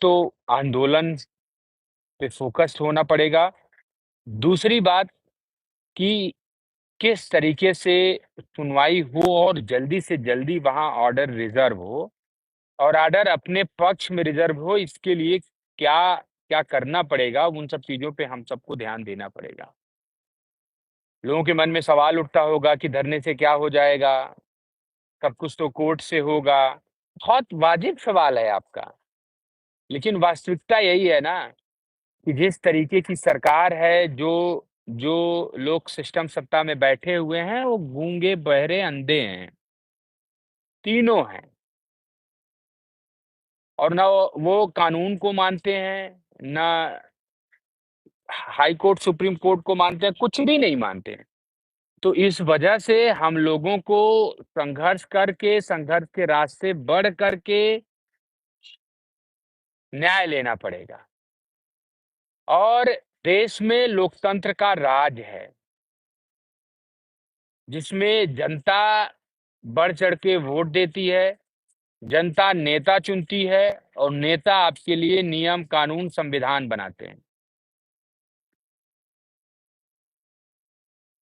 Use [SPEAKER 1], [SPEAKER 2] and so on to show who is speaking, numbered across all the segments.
[SPEAKER 1] तो आंदोलन पे फ़ोकस्ड होना पड़ेगा। दूसरी बात कि किस तरीके से सुनवाई हो और जल्दी से जल्दी वहाँ ऑर्डर रिज़र्व हो और ऑर्डर अपने पक्ष में रिज़र्व हो, इसके लिए क्या क्या करना पड़ेगा, उन सब चीज़ों पे हम सबको ध्यान देना पड़ेगा। लोगों के मन में सवाल उठता होगा कि धरने से क्या हो जाएगा? सब कुछ तो कोर्ट से होगा। बहुत वाजिब सवाल है आपका, लेकिन वास्तविकता यही है ना कि जिस तरीके की सरकार है, जो जो लोग सिस्टम सत्ता में बैठे हुए हैं, वो गूंगे, बहरे, अंधे हैं, तीनों हैं। और ना वो कानून को मानते हैं, ना हाई कोर्ट, सुप्रीम कोर्ट को मानते हैं, कुछ भी नहीं मानते हैं। तो इस वजह से हम लोगों को संघर्ष करके, संघर्ष के रास्ते बढ़ करके न्याय लेना पड़ेगा। और देश में लोकतंत्र का राज है, जिसमें जनता बढ़-चढ़ के वोट देती है, जनता नेता चुनती है और नेता आपके लिए नियम, कानून, संविधान बनाते हैं।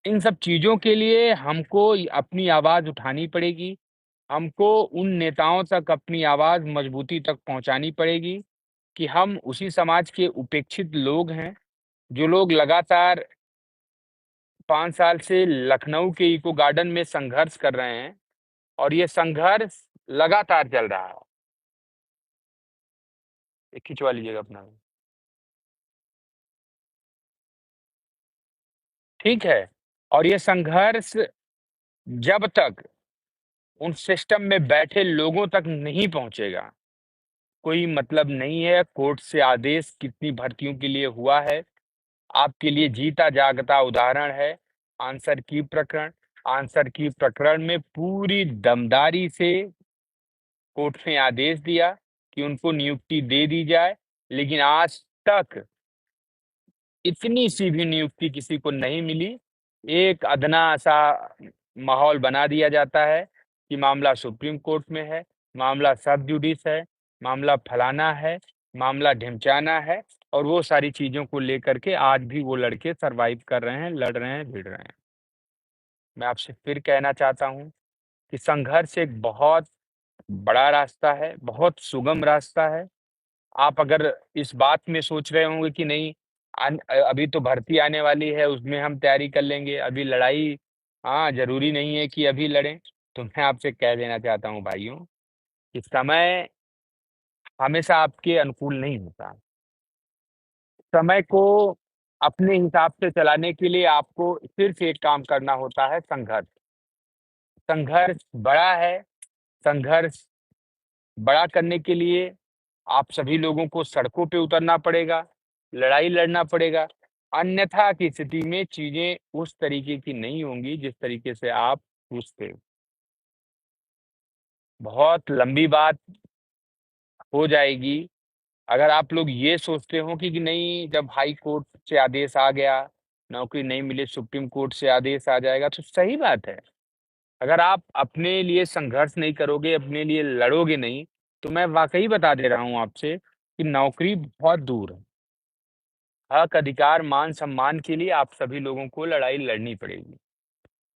[SPEAKER 1] इन सब चीज़ों के लिए हमको अपनी आवाज़ उठानी पड़ेगी। हमको उन नेताओं तक अपनी आवाज़ मजबूती तक पहुँचानी पड़ेगी कि हम उसी समाज के उपेक्षित लोग हैं, जो लोग लगातार 5 साल से लखनऊ के इको गार्डन में संघर्ष कर रहे हैं और ये संघर्ष लगातार चल रहा है। ये खिंचवा लीजिएगा अपना। ठीक है? और ये संघर्ष जब तक उन सिस्टम में बैठे लोगों तक नहीं पहुँचेगा, कोई मतलब नहीं है कोर्ट से आदेश कितनी भर्तियों के लिए हुआ है। आपके लिए जीता-जागता उदाहरण है आंसर की प्रकरण। आंसर की प्रकरण में पूरी दमदारी से कोर्ट ने आदेश दिया कि उनको नियुक्ति दे दी जाए, लेकिन आज तक इतनी सी भी नियुक्ति किसी को नहीं मिली। एक अदना-सा माहौल बना दिया जाता है कि मामला सुप्रीम कोर्ट में है, मामला सब जुडिस है, मामला फलाना है, मामला ढिमचाना है और वो सारी चीज़ों को लेकर के आज भी वो लड़के सर्वाइव कर रहे हैं, लड़ रहे हैं, भिड़ रहे हैं। मैं आपसे फिर कहना चाहता हूँ कि संघर्ष एक बहुत बड़ा रास्ता है, बहुत सुगम रास्ता है। आप अगर इस बात में सोच रहे होंगे कि नहीं अभी तो भर्ती आने वाली है, उसमें हम तैयारी कर लेंगे, अभी लड़ाई हाँ, ज़रूरी नहीं है कि अभी लड़ें। तो मैं आपसे कह देना चाहता हूँ भाइयों कि समय हमेशा आपके अनुकूल नहीं होता। समय को अपने हिसाब से चलाने के लिए आपको सिर्फ़ एक काम करना होता है संघर्ष। संघर्ष बड़ा है, संघर्ष बड़ा करने के लिए आप सभी लोगों को सड़कों पे उतरना पड़ेगा, लड़ाई लड़ना पड़ेगा। अन्यथा की स्थिति में चीज़ें उस तरीके की नहीं होंगी जिस तरीके से आप सोचते हो। बहुत लंबी बात हो जाएगी अगर आप लोग ये सोचते हो कि नहीं जब हाई कोर्ट से आदेश आ गया, नौकरी नहीं मिली सुप्रीम कोर्ट से आदेश आ जाएगा तो सही बात है। अगर आप अपने लिए संघर्ष नहीं करोगे, अपने लिए लड़ोगे नहीं, तो मैं वाक़ई बता दे रहा हूँ आपसे कि नौकरी बहुत दूर है। हक, अधिकार, मान-सम्मान के लिए आप सभी लोगों को लड़ाई लड़नी पड़ेगी।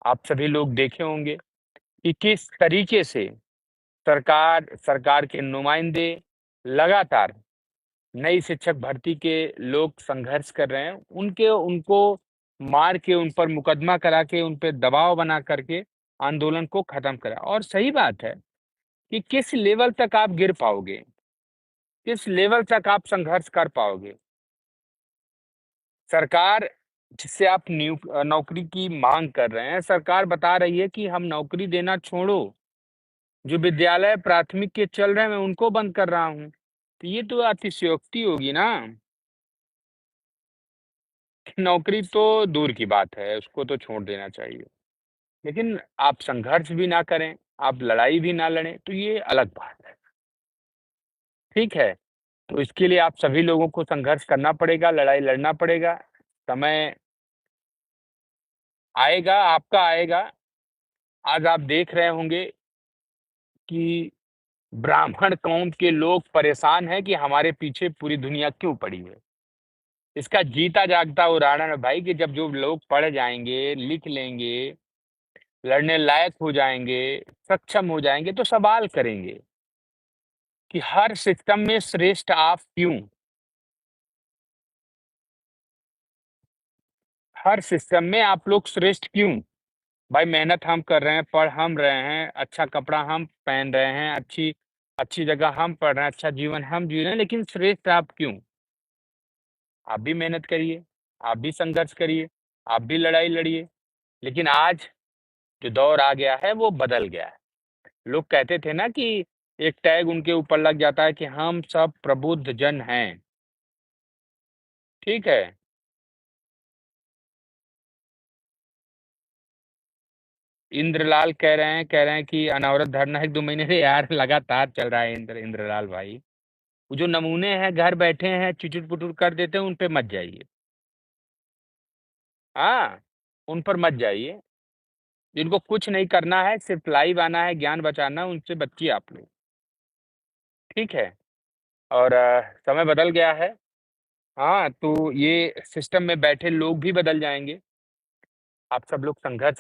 [SPEAKER 1] आप सभी लोग देखे होंगे कि किस तरीके से सरकार के नुमाइंदे लगातार नई शिक्षक भर्ती के लोग संघर्ष कर रहे हैं। उनको मार के, उन पर मुकदमा करा के, उन पे दबाव बना करके आंदोलन को खत्म करा और सही बात है कि किस लेवल तक आप गिर पाओगे, किस लेवल तक आप संघर्ष कर पाओगे। सरकार जिससे आप नौकरी की माँग कर रहे हैं, सरकार बता रही है कि हम नौकरी देना छोड़ो, जो विद्यालय प्राथमिक के चल रहे हैं, मैं उनको बंद कर रहा हूँ। तो ये तो अतिशयोक्ति होगी ना। नौकरी तो दूर की बात है, उसको तो छोड़ देना चाहिए। लेकिन आप संघर्ष भी ना करें, आप लड़ाई भी ना लड़ें, तो ये अलग बात है। ठीक है? तो इसके लिए आप सभी लोगों को संघर्ष करना पड़ेगा, लड़ाई लड़ना पड़ेगा। समय आएगा, आपका आएगा। आज आप देख रहे होंगे कि ब्राह्मण कौम के लोग परेशान हैं कि हमारे पीछे पूरी दुनिया क्यों पड़ी है। इसका जीता जागता उदाहरण है भाई कि जब जो लोग पढ़ जाएंगे, लिख लेंगे, लड़ने लायक हो जाएंगे, सक्षम हो जाएंगे, तो सवाल करेंगे कि हर सिस्टम में श्रेष्ठ आप क्यों? हर सिस्टम में आप लोग श्रेष्ठ क्यों? भाई मेहनत हम कर रहे हैं, पढ़ हम रहे हैं, अच्छा कपड़ा हम पहन रहे हैं, अच्छी अच्छी जगह हम पढ़ रहे हैं, अच्छा जीवन हम जी रहे हैं, लेकिन श्रेष्ठ आप क्यों? आप भी मेहनत करिए, आप भी संघर्ष करिए, आप भी लड़ाई लड़िए। लेकिन आज जो दौर आ गया है वो बदल गया है। लोग कहते थे ना कि एक टैग उनके ऊपर लग जाता है कि हम सब प्रबुद्ध जन हैं, ठीक है? इंद्रलाल कह रहे हैं कि अनवरत धरना 1-2 महीने से यार लगातार चल रहा है इंद्रलाल भाई। वो जो नमूने हैं घर बैठे हैं, चुचुर-पुचुर कर देते हैं, उन पे मत जाइए। हाँ, उन पर मत जाइए। जिनको कुछ नहीं करना है, सिर्फ लाइव आना है, ज्ञान बचाना है, उनसे बचिए आप लोग, ठीक है? और समय बदल गया है। हाँ, तो ये सिस्टम में बैठे लोग भी बदल जाएँगे। आप सब लोग संघर्ष